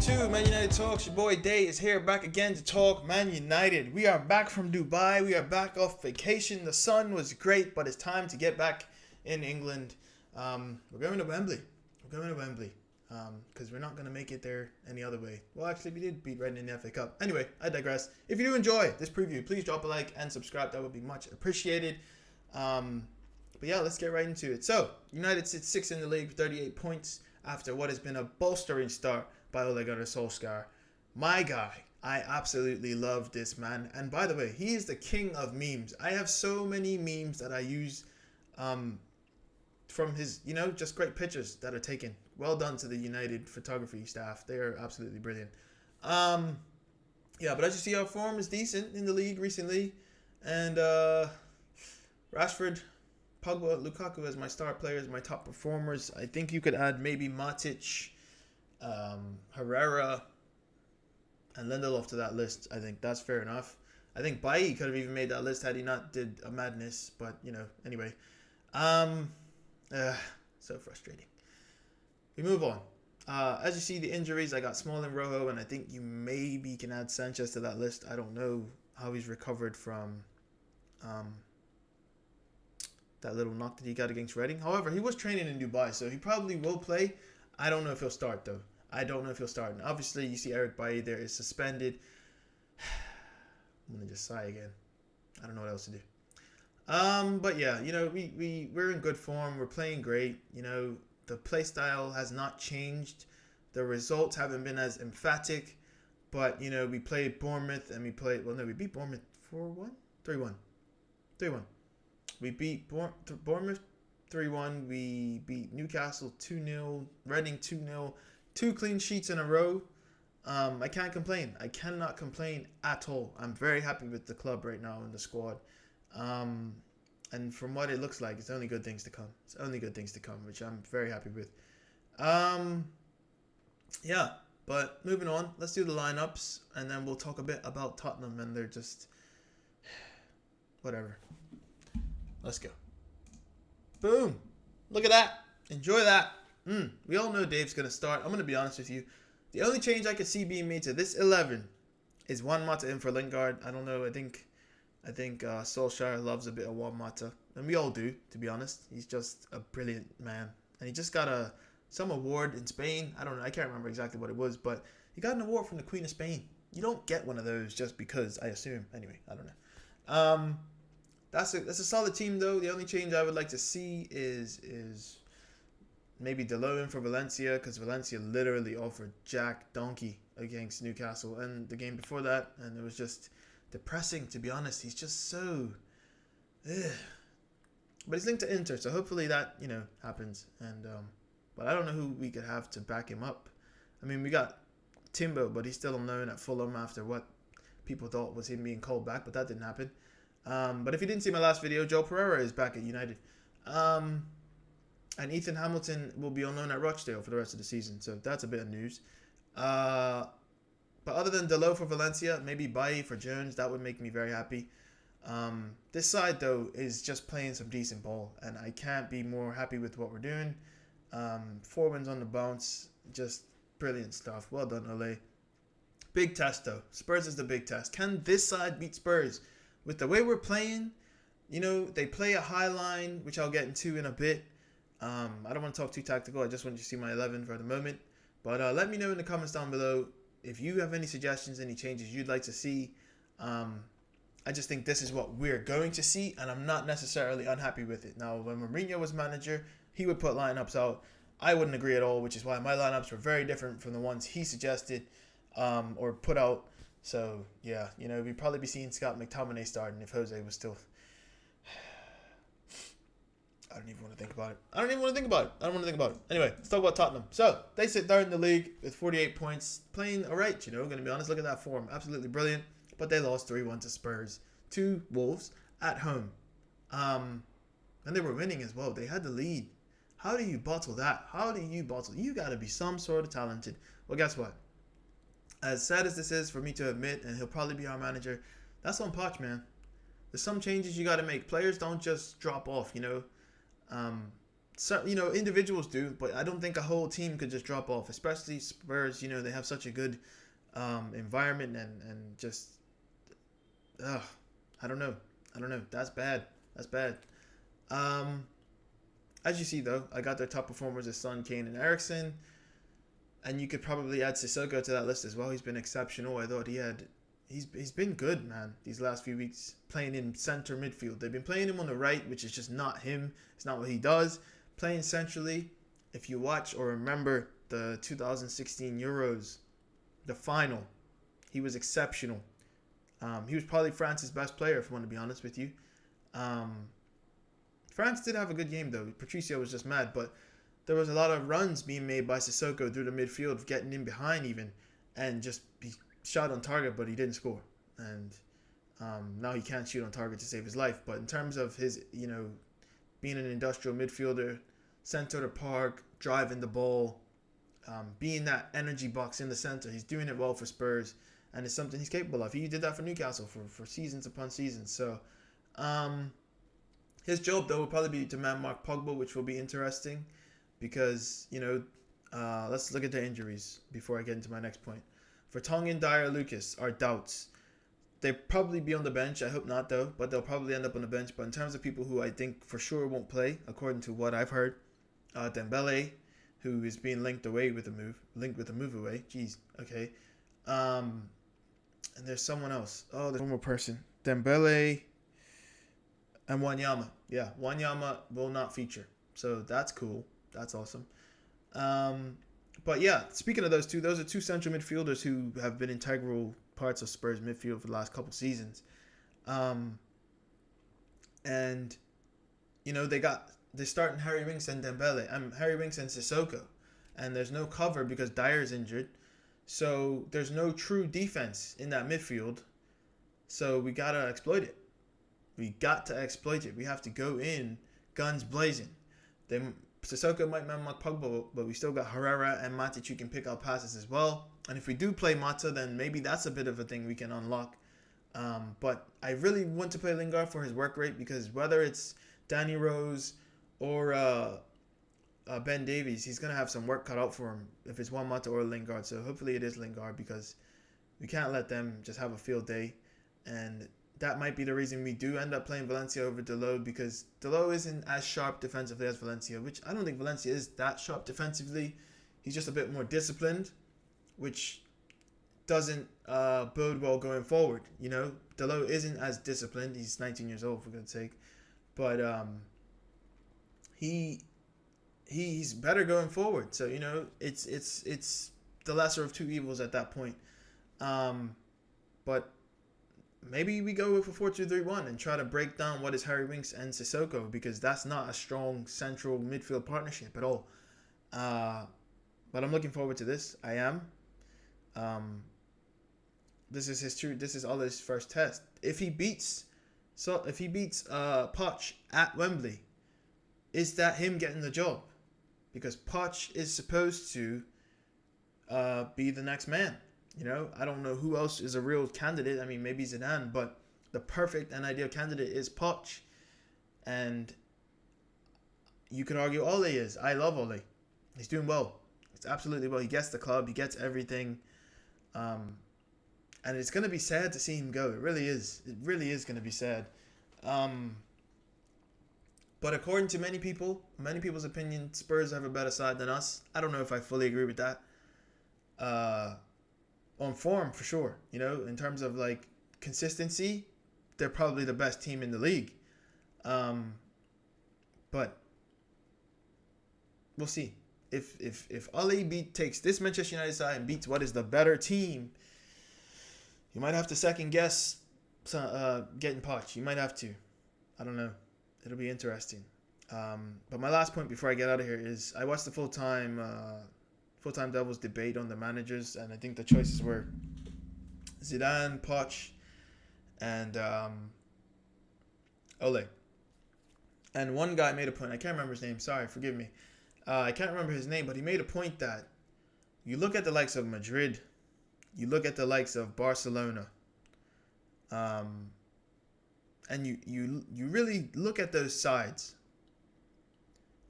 to Man United Talks. Your boy Day is here back again to talk Man United. We are back from Dubai. We are back off vacation. The sun was great, but it's time to get back in England. We're going to Wembley. Because we're not going to make it there any other way. Well, actually, we did beat Reading in the FA Cup. Anyway, I digress. If you do enjoy this preview, please drop a like and subscribe. That would be much appreciated. But yeah, let's get right into it. So, United sits 6th in the league with 38 points after what has been a bolstering start by Ole Gunnar Solskjaer. My guy, I absolutely love this man. And by the way, he is the king of memes. I have so many memes that I use from his, just great pictures that are taken. Well done to the United photography staff. They are absolutely brilliant. Yeah, but as you see, our form is decent in the league recently. And Rashford, Pogba, Lukaku as my star players, my top performers. I think you could add maybe Matic, Herrera, and Lindelof to that list. I think that's fair enough. I think Bailly could have even made that list had he not did a madness. But, anyway. So frustrating. We move on. As you see, the injuries, I got Small and Rojo, and I think you maybe can add Sanchez to that list. I don't know how he's recovered from that little knock that he got against Reading. However, he was training in Dubai, so he probably will play. I don't know if he'll start, though. And obviously, you see Eric Bailly there is suspended. I'm going to just sigh again. I don't know what else to do. But yeah, we're in good form. We're playing great. The play style has not changed. The results haven't been as emphatic. But, we played Bournemouth and we beat Bournemouth 4-1? 3-1. We beat Bournemouth 3-1. We beat Newcastle 2-0. Reading 2-0. 2 clean sheets in a row. I can't complain. I cannot complain at all. I'm very happy with the club right now and the squad. And from what it looks like, it's only good things to come. Which I'm very happy with. Yeah, but moving on. Let's do the lineups, and then we'll talk a bit about Tottenham, and they're just whatever. Let's go. Boom. Look at that. Enjoy that. We all know Dave's going to start. I'm going to be honest with you. The only change I could see being made to this 11 is Juan Mata in for Lingard. I don't know. I think Solskjaer loves a bit of Juan Mata. And we all do, to be honest. He's just a brilliant man. And he just got some award in Spain. I don't know. I can't remember exactly what it was. But he got an award from the Queen of Spain. You don't get one of those just because, I assume. Anyway, I don't know. That's a solid team, though. The only change I would like to see is maybe Delo in for Valencia, because Valencia literally offered Jack Donkey against Newcastle and the game before that, and it was just depressing, to be honest. He's just so but he's linked to Inter, so hopefully that happens. And but I don't know who we could have to back him up. I mean, we got Timbo, but he's still unknown at Fulham after what people thought was him being called back, but that didn't happen. But if you didn't see my last video, Joe Pereira is back at United. And Ethan Hamilton will be unknown at Rochdale for the rest of the season. So that's a bit of news. But other than Delo for Valencia, maybe Bailly for Jones, that would make me very happy. This side, though, is just playing some decent ball. And I can't be more happy with what we're doing. 4 wins on the bounce. Just brilliant stuff. Well done, Ole. Big test, though. Spurs is the big test. Can this side beat Spurs? With the way we're playing, they play a high line, which I'll get into in a bit. I don't want to talk too tactical. I just want you to see my 11 for the moment. But let me know in the comments down below if you have any suggestions, any changes you'd like to see. I just think this is what we're going to see, and I'm not necessarily unhappy with it. Now, when Mourinho was manager, he would put lineups out. I wouldn't agree at all, which is why my lineups were very different from the ones he suggested or put out. So, yeah, we'd probably be seeing Scott McTominay starting if Jose was still... I don't even want to think about it. Anyway, let's talk about Tottenham. So, they sit third in the league with 48 points. Playing all right, going to be honest. Look at that form. Absolutely brilliant. But they lost 3-1 to Spurs. To Wolves at home. And they were winning as well. They had the lead. How do you bottle that? You got to be some sort of talented. Well, guess what? As sad as this is for me to admit, and he'll probably be our manager, that's on Poch, man. There's some changes you got to make. Players don't just drop off, some individuals do, but I don't think a whole team could just drop off, especially Spurs. They have such a good environment and just I don't know. That's bad. That's bad. Um, as you see though, I got their top performers as Son, Kane, and Eriksson, and you could probably add Sissoko to that list as well. He's been exceptional. I thought he's been good, man, these last few weeks, playing in center midfield. They've been playing him on the right, which is just not him. It's not what he does. Playing centrally, if you watch or remember the 2016 Euros, the final, he was exceptional. He was probably France's best player, if I want to be honest with you. France did have a good game, though. Patricio was just mad, but there was a lot of runs being made by Sissoko through the midfield, getting in behind even, and just he shot on target, but he didn't score. And now he can't shoot on target to save his life. But in terms of his, being an industrial midfielder, center of the park, driving the ball, being that energy box in the center, he's doing it well for Spurs, and it's something he's capable of. He did that for Newcastle for seasons upon seasons. So his job, though, will probably be to man mark Pogba, which will be interesting because, let's look at the injuries before I get into my next point. For Tongan, Dyer, Lucas are doubts. They'll probably be on the bench. I hope not, though, but they'll probably end up on the bench. But in terms of people who I think for sure won't play, according to what I've heard, Dembele, who is being linked with a move away. Jeez, okay. And there's someone else. Oh, there's one more person. Dembele and Wanyama. Yeah, Wanyama will not feature. So that's cool. That's awesome. But yeah, speaking of those are two central midfielders who have been integral parts of Spurs midfield for the last couple seasons. And they're starting Harry Winks and Dembele. Harry Winks and Sissoko. And there's no cover because Dyer's injured. So there's no true defense in that midfield. So we got to exploit it. We have to go in guns blazing. Then Sissoko might man mark Pogba, but we still got Herrera and Matic who can pick out passes as well. And if we do play Mata, then maybe that's a bit of a thing we can unlock. But I really want to play Lingard for his work rate because whether it's Danny Rose or Ben Davies, he's going to have some work cut out for him if it's one Mata or Lingard. So hopefully it is Lingard because we can't let them just have a field day. And that might be the reason we do end up playing Valencia over Dalot because Dalot isn't as sharp defensively as Valencia, which I don't think Valencia is that sharp defensively. He's just a bit more disciplined, which doesn't bode well going forward. Dalot isn't as disciplined. He's 19 years old, for goodness sake. But he's better going forward. So, it's the lesser of two evils at that point. But maybe we go with a 4-2-3-1 and try to break down what is Harry Winks and Sissoko because that's not a strong central midfield partnership at all. But I'm looking forward to this. I am. This is Ole's first test. If he beats Poch at Wembley, is that him getting the job? Because Poch is supposed to be the next man. I don't know who else is a real candidate. I mean, maybe Zidane, but the perfect and ideal candidate is Poch. And you could argue Ole is. I love Ole. He's doing well. It's absolutely well. He gets the club. He gets everything. And it's going to be sad to see him go. It really is. It really is going to be sad. But according to many people's opinion, Spurs have a better side than us. I don't know if I fully agree with that. On form, for sure. In terms of like consistency, they're probably the best team in the league. But we'll see. If Ole takes this Manchester United side and beats what is the better team, you might have to second guess getting Poch. You might have to. I don't know. It'll be interesting. But my last point before I get out of here is I watched the full-time Devils debate on the managers, and I think the choices were Zidane, Poch, and Ole. And one guy made a point. I can't remember his name. Sorry, forgive me. I can't remember his name, but he made a point that you look at the likes of Madrid, you look at the likes of Barcelona, and you really look at those sides.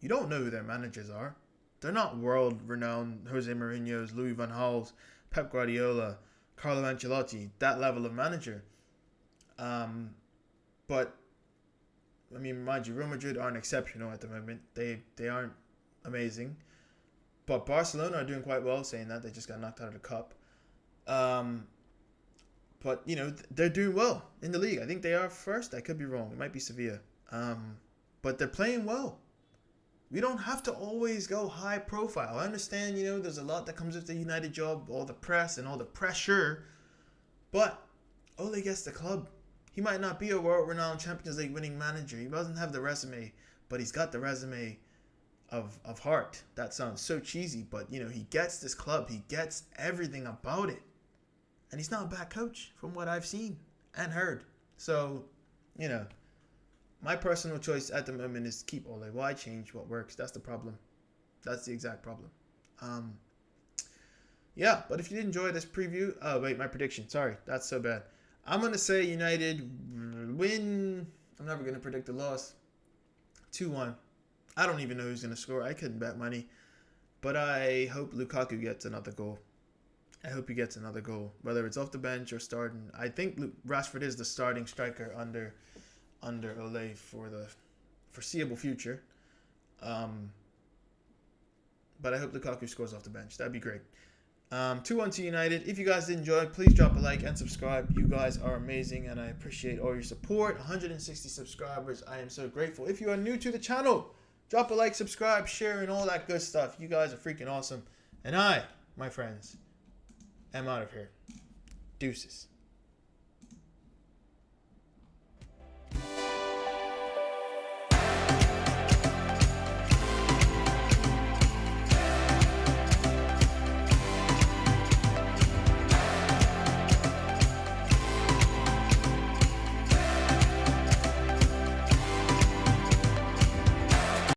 You don't know who their managers are. They're not world-renowned Jose Mourinho's, Louis van Gaal's, Pep Guardiola, Carlo Ancelotti, that level of manager. But I mean, mind you, Real Madrid aren't exceptional at the moment. They aren't amazing. But Barcelona are doing quite well, saying that. They just got knocked out of the cup. But, you know, they're doing well in the league. I think they are first. I could be wrong. It might be Sevilla. But they're playing well. We don't have to always go high profile. I understand, you know, there's a lot that comes with the United job, all the press and all the pressure. But Ole gets the club. He might not be a world-renowned Champions League winning manager. He doesn't have the resume, but he's got the resume of heart. That sounds so cheesy, but, you know, he gets this club. He gets everything about it. And he's not a bad coach from what I've seen and heard. So, you know, my personal choice at the moment is keep Ole. Why change what works? That's the problem. That's the exact problem. Yeah, but if you did enjoy this preview... Oh, wait, my prediction. Sorry, that's so bad. I'm going to say United win. I'm never going to predict a loss. 2-1. I don't even know who's going to score. I couldn't bet money. But I hope Lukaku gets another goal. I hope he gets another goal, whether it's off the bench or starting. I think Rashford is the starting striker under Ole for the foreseeable future. But I hope Lukaku scores off the bench. That'd be great. 2-1 to United. If you guys did enjoy, please drop a like and subscribe. You guys are amazing, and I appreciate all your support. 160 subscribers. I am so grateful. If you are new to the channel, drop a like, subscribe, share, and all that good stuff. You guys are freaking awesome. And I, my friends, am out of here. Deuces.